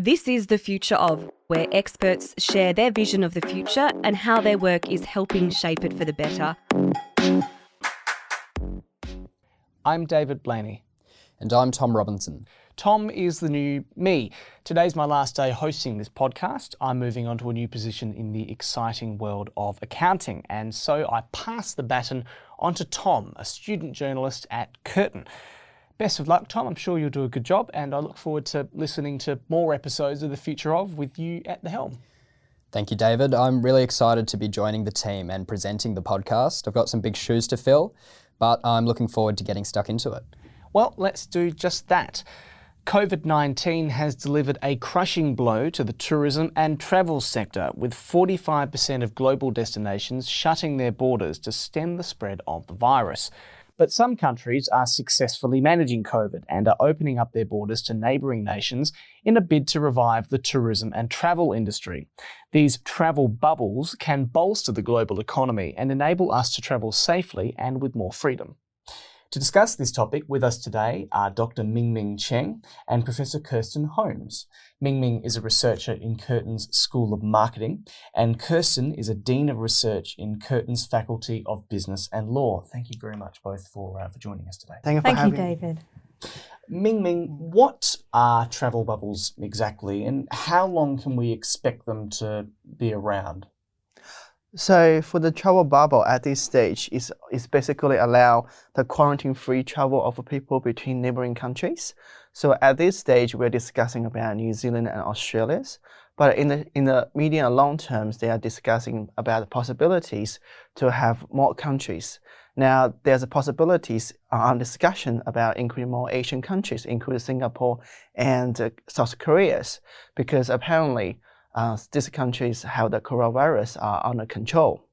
This is The Future Of, where experts share their vision of the future and how their work is helping shape it for the better. I'm David Blaney. And I'm Tom Robinson. Tom is the new me. Today's my last day hosting this podcast. I'm moving on to a new position in the exciting world of accounting, and so I pass the baton on to Tom, a student journalist at Curtin. Best of luck, Tom. I'm sure you'll do a good job, and I look forward to listening to more episodes of The Future Of with you at the helm. Thank you, David. I'm really excited to be joining the team and presenting the podcast. I've got some big shoes to fill, but I'm looking forward to getting stuck into it. Well, let's do just that. COVID-19 has delivered a crushing blow to the tourism and travel sector, with 45% of global destinations shutting their borders to stem the spread of the virus. But some countries are successfully managing COVID and are opening up their borders to neighbouring nations in a bid to revive the tourism and travel industry. These travel bubbles can bolster the global economy and enable us to travel safely and with more freedom. To discuss this topic with us today are Dr. Mingming Cheng and Professor Kirsten Holmes. Mingming is a researcher in Curtin's School of Marketing, and Kirsten is a Dean of Research in Curtin's Faculty of Business and Law. Thank you very much both for joining us today. Thank you, David. Mingming, what are travel bubbles exactly, and how long can we expect them to be around? So for the travel bubble at this stage is basically allow the quarantine-free travel of people between neighbouring countries. So at this stage, we're discussing about New Zealand and Australia. But in the medium and long terms, they are discussing about the possibilities to have more countries. Now, there's a possibilities on discussion about including more Asian countries, including Singapore and South Korea, because apparently these countries have the coronavirus are under control.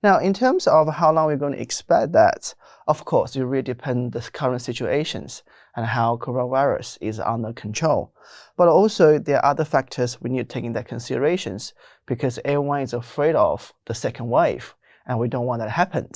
Now, in terms of how long we're going to expect that, of course, it really depends on the current situations and how coronavirus is under control. But also, there are other factors we need to take into considerations because everyone is afraid of the second wave, and we don't want that to happen.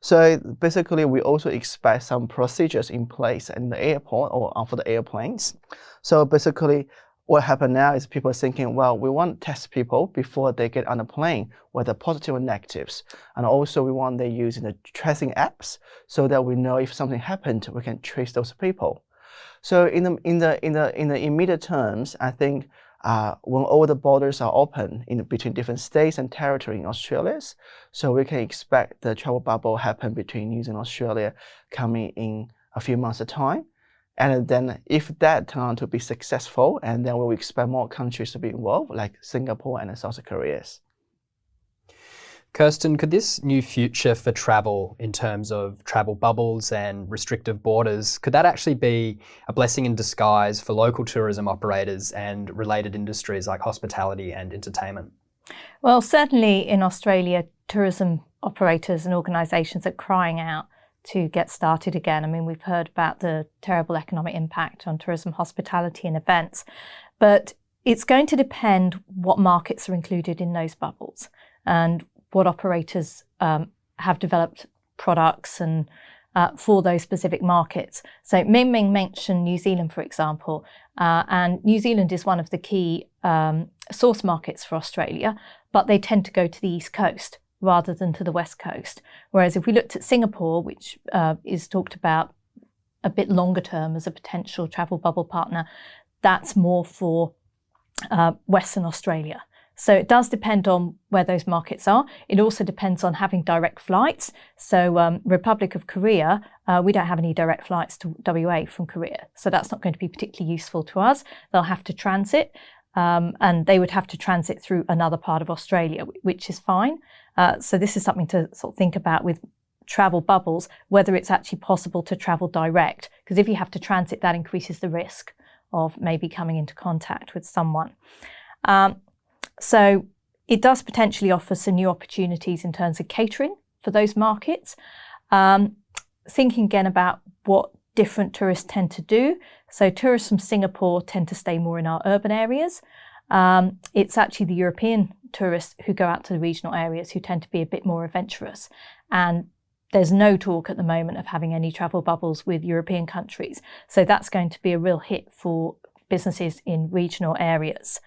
So basically, we also expect some procedures in place in the airport or for the airplanes. So basically, what happened now is people are thinking, well, we want to test people before they get on the plane, whether positive or negatives. And also we want them using the tracing apps so that we know if something happened, we can trace those people. So in the immediate terms, I think when all the borders are open between different states and territory in Australia, so we can expect the travel bubble happen between New Zealand and Australia coming in a few months' time. And then if that turns out to be successful, and then we'll expect more countries to be involved, like Singapore and South Korea. Kirsten, could this new future for travel in terms of travel bubbles and restrictive borders, could that actually be a blessing in disguise for local tourism operators and related industries like hospitality and entertainment? Well, certainly in Australia, tourism operators and organisations are crying out to get started again. I mean, we've heard about the terrible economic impact on tourism, hospitality and events, but it's going to depend what markets are included in those bubbles and what operators have developed products and for those specific markets. So Mingming mentioned New Zealand, for example, and New Zealand is one of the key source markets for Australia, but they tend to go to the East Coast rather than to the West Coast. Whereas if we looked at Singapore, which is talked about a bit longer term as a potential travel bubble partner, that's more for Western Australia. So it does depend on where those markets are. It also depends on having direct flights. So Republic of Korea, we don't have any direct flights to WA from Korea. So that's not going to be particularly useful to us. They'll have to transit. And they would have to transit through another part of Australia, which is fine. So this is something to sort of think about with travel bubbles, whether it's actually possible to travel direct. Because if you have to transit, that increases the risk of maybe coming into contact with someone. So it does potentially offer some new opportunities in terms of catering for those markets. Thinking again about what different tourists tend to do. So tourists from Singapore tend to stay more in our urban areas. It's actually the European tourists who go out to the regional areas who tend to be a bit more adventurous. And there's no talk at the moment of having any travel bubbles with European countries. So that's going to be a real hit for businesses in regional areas.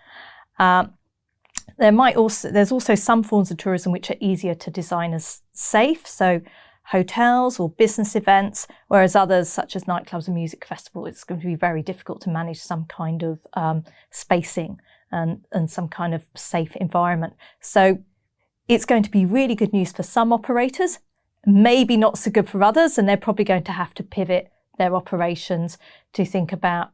There's also some forms of tourism which are easier to design as safe, so hotels or business events, whereas others, such as nightclubs and music festivals, it's going to be very difficult to manage some kind of spacing and some kind of safe environment. So it's going to be really good news for some operators, maybe not so good for others, and they're probably going to have to pivot their operations to think about,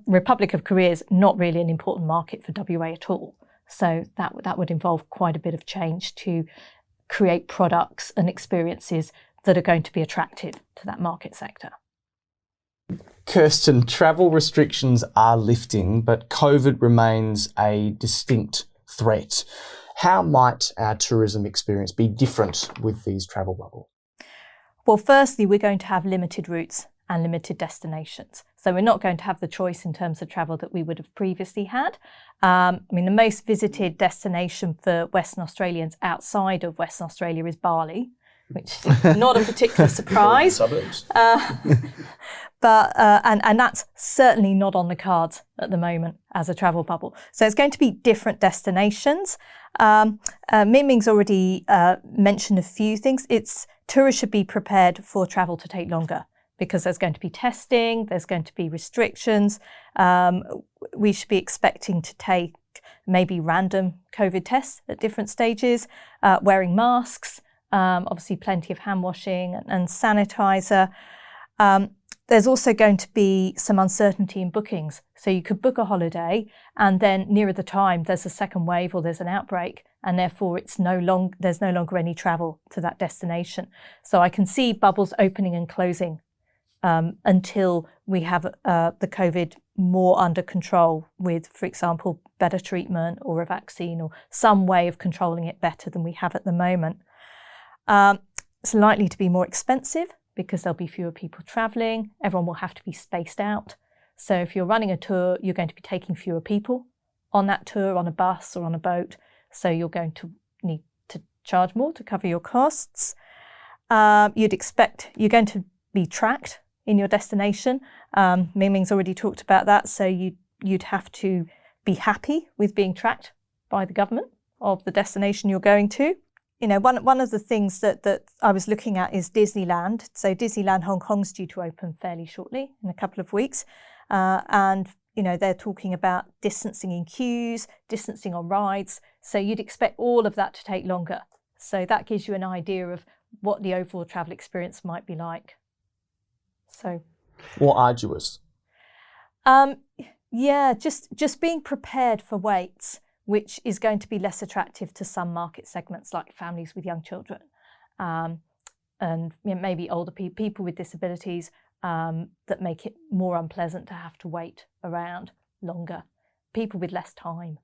Republic of Korea is not really an important market for WA at all. So that would involve quite a bit of change to create products and experiences that are going to be attractive to that market sector. Kirsten, travel restrictions are lifting, but COVID remains a distinct threat. How might our tourism experience be different with these travel bubbles? Well, firstly, we're going to have limited routes and limited destinations. So we're not going to have the choice in terms of travel that we would have previously had. The most visited destination for Western Australians outside of Western Australia is Bali, which is not a particular surprise. Suburbs. But that's certainly not on the cards at the moment as a travel bubble. So it's going to be different destinations. Mingming's already mentioned a few things. Tourists should be prepared for travel to take longer, because there's going to be testing, there's going to be restrictions. We should be expecting to take maybe random COVID tests at different stages, wearing masks, obviously plenty of hand washing and sanitizer. There's also going to be some uncertainty in bookings. So you could book a holiday and then nearer the time there's a second wave or there's an outbreak, and therefore there's no longer any travel to that destination. So I can see bubbles opening and closing until we have the COVID more under control with, for example, better treatment or a vaccine or some way of controlling it better than we have at the moment. It's likely to be more expensive because there'll be fewer people travelling. Everyone will have to be spaced out. So if you're running a tour, you're going to be taking fewer people on that tour, on a bus or on a boat. So you're going to need to charge more to cover your costs. You'd expect you're going to be tracked in your destination. Mingming's already talked about that. So you'd have to be happy with being tracked by the government of the destination you're going to. One of the things that I was looking at is Disneyland. So Disneyland Hong Kong's due to open fairly shortly, in a couple of weeks. And they're talking about distancing in queues, distancing on rides. So you'd expect all of that to take longer. So that gives you an idea of what the overall travel experience might be like. So, more arduous. Just being prepared for waits, which is going to be less attractive to some market segments like families with young children, and maybe older people with disabilities, that make it more unpleasant to have to wait around longer. People with less time.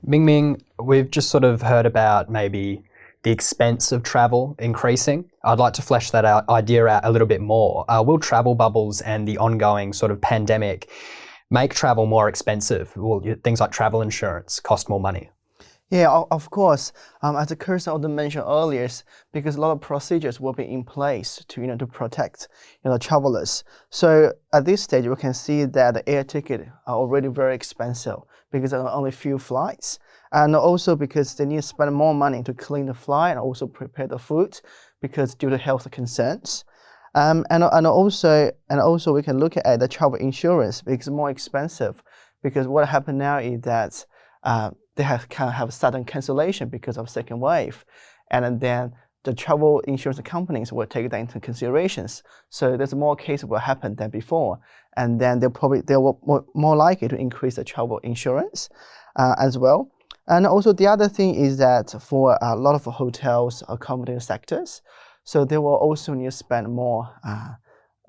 Mingming, we've just sort of heard about maybe the expense of travel increasing. I'd like to flesh that idea out a little bit more. Will travel bubbles and the ongoing sort of pandemic make travel more expensive? Will things like travel insurance cost more money? Yeah, of course. As Kirsten also mentioned earlier, because a lot of procedures will be in place to protect travelers. So at this stage, we can see that the air ticket are already very expensive because there are only few flights, and also because they need to spend more money to clean the flight and also prepare the food because due to health concerns. And also we can look at the travel insurance because it's more expensive, because what happened now is that they have sudden cancellation because of second wave, and then the travel insurance companies will take that into considerations. So there's more cases will happen than before, and then they're more likely to increase the travel insurance as well. And also the other thing is that for a lot of hotels, accommodation sectors, so they will also need to spend more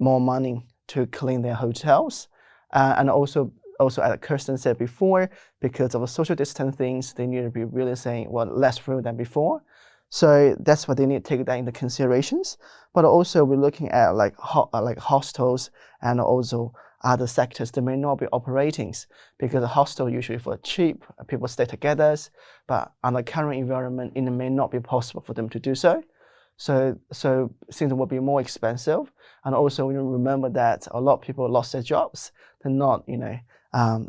money to clean their hotels, and also as Kirsten said before, because of social distance things, they need to be really saying less room than before. So that's what they need to take that into considerations. But also we're looking at like hostels and also other sectors that may not be operating, because a hostel usually for cheap, people stay together, but on the current environment, it may not be possible for them to do so. So since it will be more expensive, and also we remember that a lot of people lost their jobs. They're not,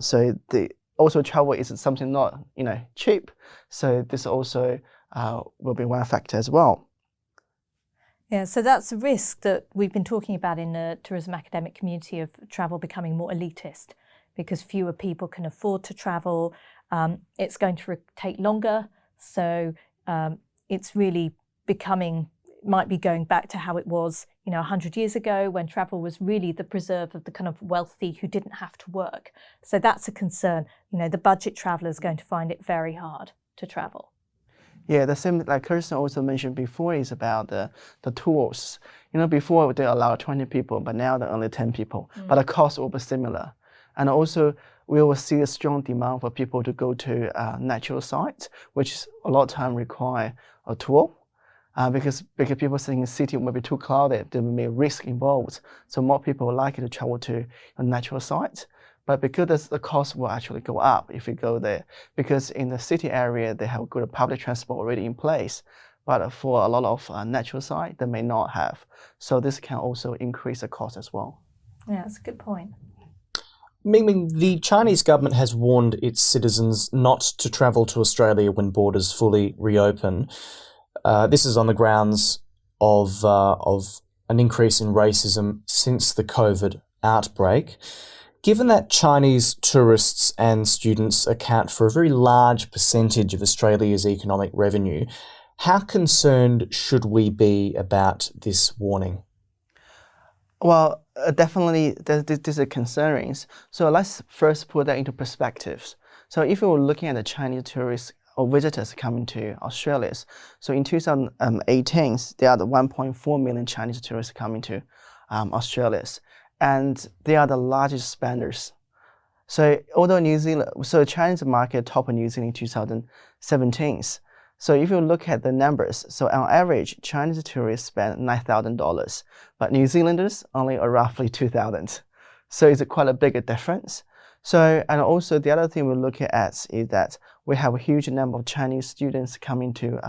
so also travel is something not, cheap. So this also will be one factor as well. Yeah, so that's a risk that we've been talking about in the tourism academic community of travel becoming more elitist because fewer people can afford to travel. It's going to take longer, so it's really might be going back to how it was, 100 years ago when travel was really the preserve of the kind of wealthy who didn't have to work. So that's a concern. The budget traveller is going to find it very hard to travel. Yeah, the same like Kirsten also mentioned before is about the tours. Before they allowed 20 people, but now there are only 10 people. But the cost will be similar. And also we will see a strong demand for people to go to natural sites, which a lot of time require a tour. Because people think the city will be too crowded, there may be risk involved. So more people are likely to travel to a natural site. But because the cost will actually go up if we go there, because in the city area they have good public transport already in place, but for a lot of natural sites they may not have. So this can also increase the cost as well. Yeah, that's a good point. Mingming, the Chinese government has warned its citizens not to travel to Australia when borders fully reopen. This is on the grounds of an increase in racism since the COVID outbreak. Given that Chinese tourists and students account for a very large percentage of Australia's economic revenue, how concerned should we be about this warning? Well, definitely these are concerns. So let's first put that into perspectives. So if we were looking at the Chinese tourists or visitors coming to Australia, so in 2018, there are the 1.4 million Chinese tourists coming to Australia. And they are the largest spenders. So although Chinese market topped New Zealand in 2017. So if you look at the numbers, so on average, Chinese tourists spend $9,000, but New Zealanders only roughly $2,000. So it's quite a big difference. So, and also the other thing we're looking at is that we have a huge number of Chinese students coming to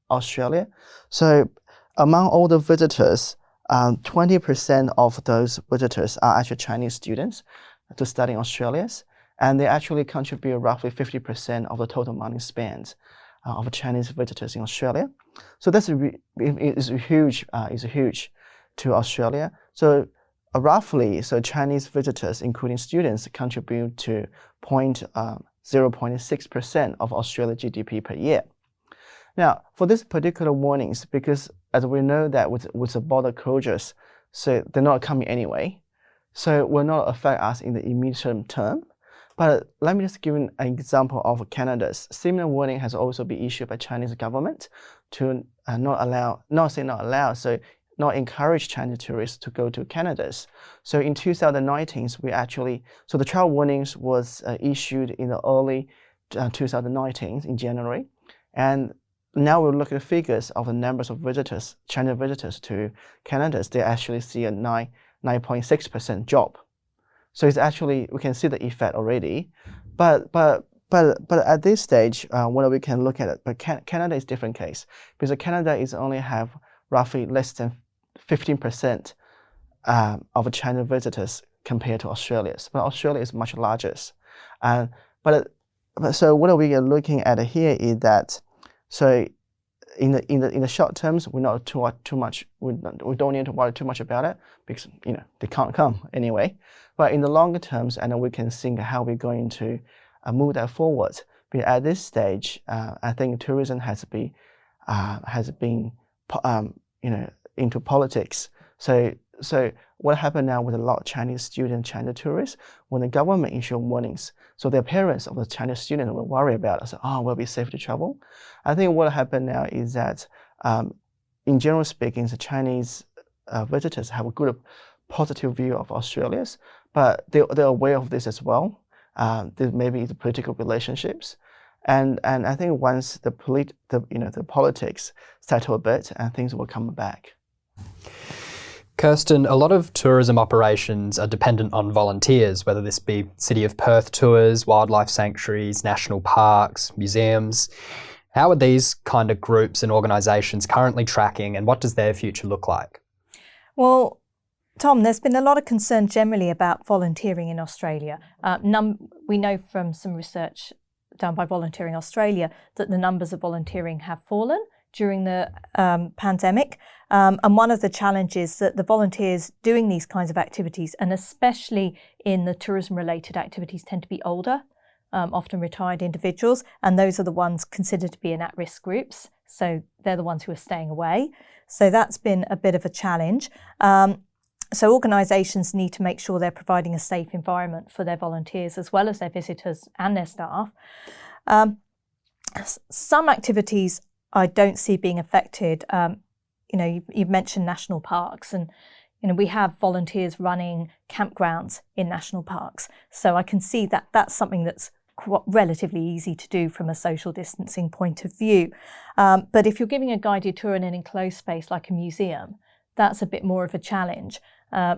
Australia. So among all the visitors, 20% of those visitors are actually Chinese students to study in Australia, and they actually contribute roughly 50% of the total money spent of Chinese visitors in Australia. So that's huge to Australia. So roughly, Chinese visitors, including students, contribute to 0.6% of Australia's GDP per year. Now, for this particular warnings, because as we know that with the border closures, so they're not coming anyway, so will not affect us in the immediate term. But let me just give an example of Canada's. Similar warning has also been issued by Chinese government to not encourage Chinese tourists to go to Canada's. So in 2019, the travel warnings was issued in the early 2019 in January, and now we look at the figures of the numbers of visitors, Chinese visitors to Canada. They actually see a 9.6% drop. So it's actually, we can see the effect already. But at this stage, what we can look at it, but Canada is a different case because Canada is only have roughly less than 15% of Chinese visitors compared to Australia's. But Australia is much larger. So what we are looking at here is that. So, in the short terms, we're not too much. We don't need to worry too much about it because they can't come anyway. But in the longer terms, and we can think how we're going to move that forward. But at this stage, I think tourism has been into politics. So what happened now with a lot of Chinese students, Chinese tourists, when the government issued warnings, so their parents of the Chinese students will worry about it. So, will it be safe to travel? I think what happened now is that, in general speaking, the Chinese visitors have a good, positive view of Australia, but they're aware of this as well. There maybe the political relationships, and I think once the politics settle a bit, and things will come back. Kirsten, a lot of tourism operations are dependent on volunteers, whether this be City of Perth tours, wildlife sanctuaries, national parks, museums. How are these kind of groups and organisations currently tracking, and what does their future look like? Well, Tom, there's been a lot of concern generally about volunteering in Australia. We know from some research done by Volunteering Australia that the numbers of volunteering have fallen during the pandemic. And one of the challenges that the volunteers doing these kinds of activities, and especially in the tourism-related activities, tend to be older, often retired individuals, and those are the ones considered to be in at-risk groups. So they're the ones who are staying away. So that's been a bit of a challenge. So organisations need to make sure they're providing a safe environment for their volunteers as well as their visitors and their staff. Some activities I don't see being affected. You've mentioned national parks, and we have volunteers running campgrounds in national parks. So I can see that that's something that's relatively easy to do from a social distancing point of view. But if you're giving a guided tour in an enclosed space like a museum, that's a bit more of a challenge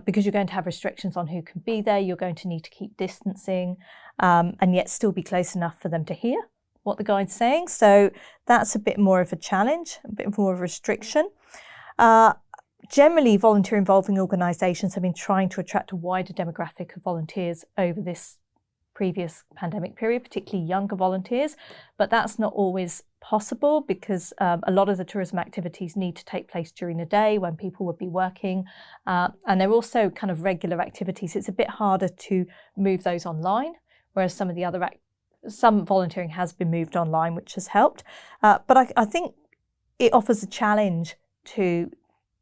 because you're going to have restrictions on who can be there. You're going to need to keep distancing and yet still be close enough for them to hear what the guide's saying. So that's a bit more of a challenge, a bit more of a restriction. Generally, volunteer involving organisations have been trying to attract a wider demographic of volunteers over this previous pandemic period, particularly younger volunteers, but that's not always possible because a lot of the tourism activities need to take place during the day when people would be working, and they're also kind of regular activities. It's a bit harder to move those online, whereas some of the other some volunteering has been moved online, which has helped. But I think it offers a challenge to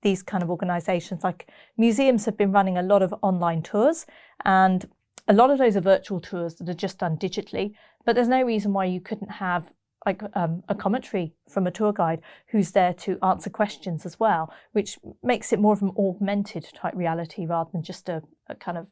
these kind of organisations. Like museums have been running a lot of online tours, and a lot of those are virtual tours that are just done digitally, but there's no reason why you couldn't have a commentary from a tour guide who's there to answer questions as well, which makes it more of an augmented type reality rather than just a kind of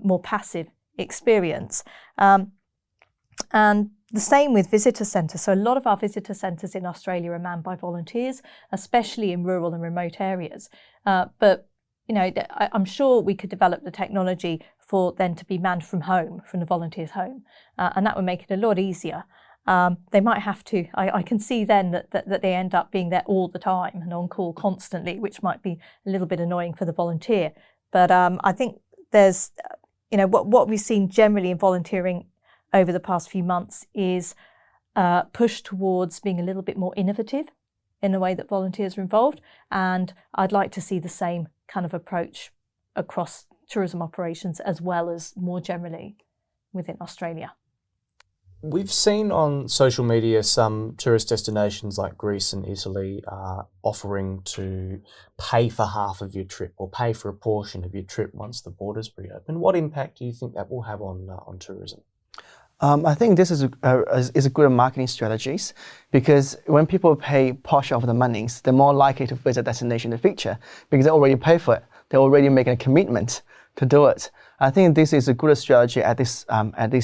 more passive experience. And the same with visitor centres. So a lot of our visitor centres in Australia are manned by volunteers, especially in rural and remote areas. But I'm sure we could develop the technology for them to be manned from home, from the volunteer's home, and that would make it a lot easier. They might have to, I can see then that they end up being there all the time and on call constantly, which might be a little bit annoying for the volunteer. But I think there's, what we've seen generally in volunteering over the past few months is push towards being a little bit more innovative in the way that volunteers are involved. And I'd like to see the same kind of approach across tourism operations as well as more generally within Australia. We've seen on social media some tourist destinations like Greece and Italy offering to pay for half of your trip or pay for a portion of your trip once the borders reopen. What impact do you think that will have on tourism? I think this is a good marketing strategies because when people pay portion of the monies, they're more likely to visit destination in the future because they already pay for it. They're already making a commitment to do it. I think this is a good strategy at this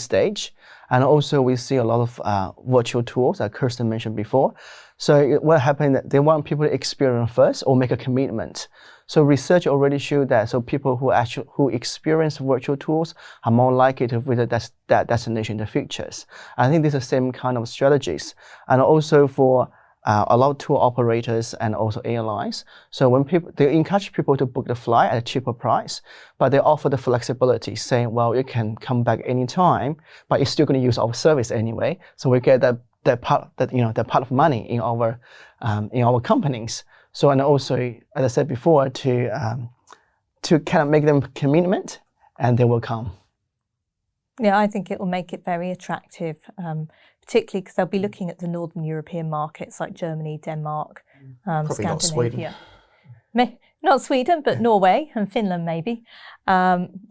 stage. And also we see a lot of virtual tours that Kirsten mentioned before. So what happened, they want people to experience first or make a commitment. So research already showed that people who experience virtual tours are more likely to visit that destination in the futures. I think these are the same kind of strategies. And also for a lot of tour operators and also airlines. So when they encourage people to book the flight at a cheaper price, but they offer the flexibility, saying, well, you can come back anytime, but you're still going to use our service anyway. So we get that part of money in our companies. So and also, as I said before, to kind of make them commitment, and they will come. Yeah, I think it will make it very attractive, particularly because they'll be looking at the Northern European markets like Germany, Denmark, Probably not Scandinavia. Not Sweden, but Norway and Finland maybe.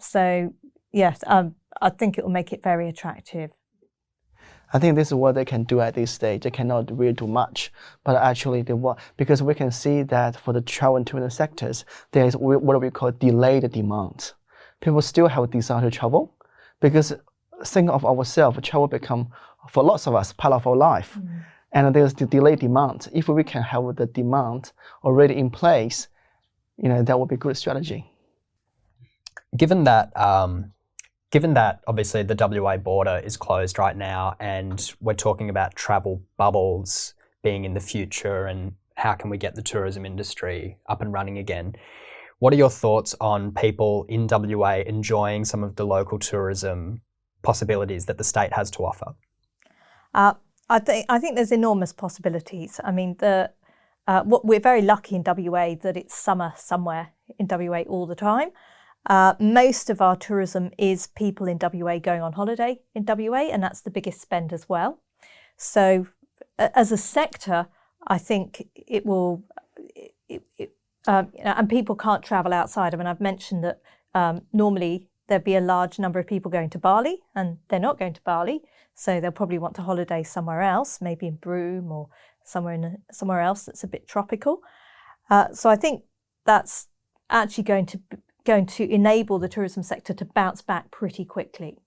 So yes, I think it will make it very attractive. I think this is what they can do at this stage. They cannot really do much, but actually they want, because we can see that for the travel and tourism sectors, there is what we call delayed demand. People still have a desire to travel because think of ourselves, travel become, for lots of us, part of our life. Mm. And there's the delayed demand. If we can have the demand already in place, that would be a good strategy. Given that Given that obviously the WA border is closed right now and we're talking about travel bubbles being in the future and how can we get the tourism industry up and running again, what are your thoughts on people in WA enjoying some of the local tourism possibilities that the state has to offer? I think there's enormous possibilities. I mean, we're very lucky in WA that it's summer somewhere in WA all the time. Most of our tourism is people in WA going on holiday in WA, and that's the biggest spend as well. So as a sector, I think it will, and people can't travel outside. I mean, I've mentioned that normally there'd be a large number of people going to Bali, and they're not going to Bali. So they'll probably want to holiday somewhere else, maybe in Broome or somewhere else that's a bit tropical. So I think that's actually going to enable the tourism sector to bounce back pretty quickly.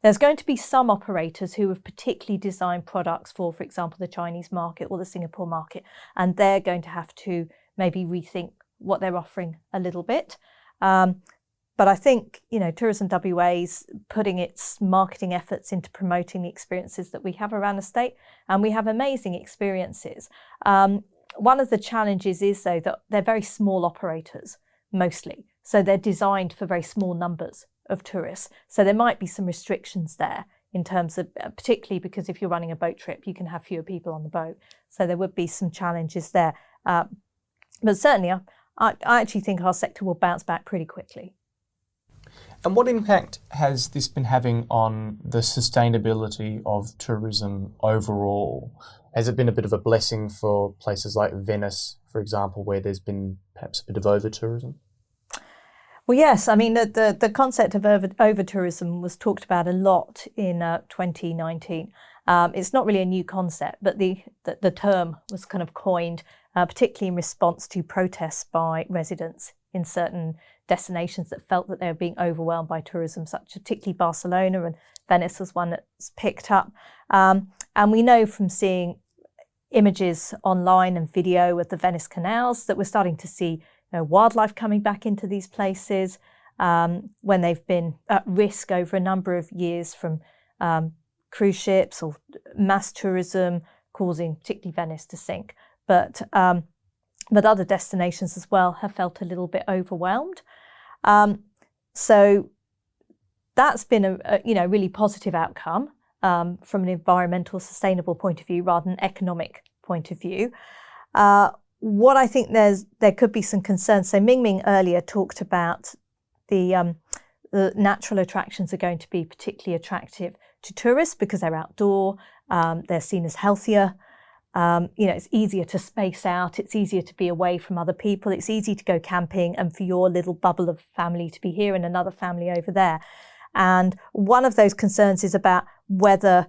There's going to be some operators who have particularly designed products for example, the Chinese market or the Singapore market, and they're going to have to maybe rethink what they're offering a little bit. But I think, Tourism WA's putting its marketing efforts into promoting the experiences that we have around the state, and we have amazing experiences. One of the challenges is, though, that they're very small operators, mostly. So they're designed for very small numbers of tourists. So there might be some restrictions there in terms of, particularly because if you're running a boat trip, you can have fewer people on the boat. So there would be some challenges there. But certainly, I actually think our sector will bounce back pretty quickly. And what impact has this been having on the sustainability of tourism overall? Has it been a bit of a blessing for places like Venice, for example, where there's been perhaps a bit of over-tourism? Well, yes. I mean, the concept of over-tourism was talked about a lot in 2019. It's not really a new concept, but the term was kind of coined, particularly in response to protests by residents in certain destinations that felt that they were being overwhelmed by tourism, such particularly Barcelona, and Venice was one that's picked up. And we know from seeing images online and video of the Venice canals that we're starting to see wildlife coming back into these places when they've been at risk over a number of years from cruise ships or mass tourism causing particularly Venice to sink. But other destinations as well have felt a little bit overwhelmed. So that's been a really positive outcome from an environmental, sustainable point of view rather than economic point of view. What I think there could be some concerns. So Mingming earlier talked about the natural attractions are going to be particularly attractive to tourists because they're outdoor, they're seen as healthier. It's easier to space out, it's easier to be away from other people, it's easy to go camping and for your little bubble of family to be here and another family over there. And one of those concerns is about whether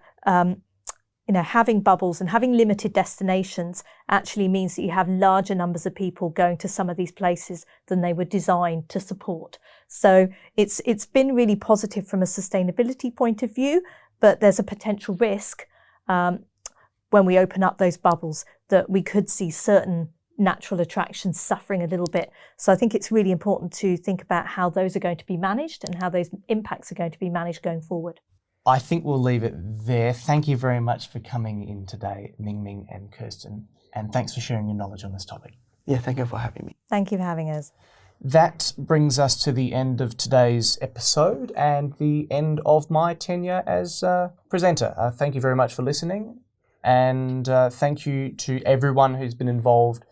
having bubbles and having limited destinations actually means that you have larger numbers of people going to some of these places than they were designed to support. So it's been really positive from a sustainability point of view, but there's a potential risk when we open up those bubbles that we could see certain natural attractions suffering a little bit. So I think it's really important to think about how those are going to be managed and how those impacts are going to be managed going forward. I think we'll leave it there. Thank you very much for coming in today, Mingming and Kirsten, and thanks for sharing your knowledge on this topic. Yeah, thank you for having me. Thank you for having us. That brings us to the end of today's episode and the end of my tenure as presenter. Thank you very much for listening, and thank you to everyone who's been involved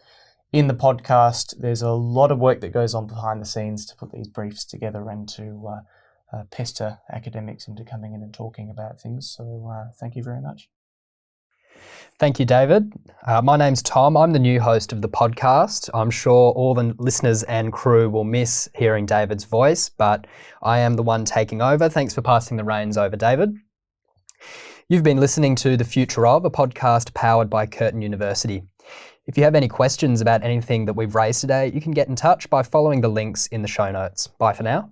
in the podcast. There's a lot of work that goes on behind the scenes to put these briefs together and to pester academics into coming in and talking about things. So thank you very much. Thank you, David. My name's Tom. I'm the new host of the podcast. I'm sure all the listeners and crew will miss hearing David's voice, but I am the one taking over. Thanks for passing the reins over, David. You've been listening to The Future Of, a podcast powered by Curtin University. If you have any questions about anything that we've raised today, you can get in touch by following the links in the show notes. Bye for now.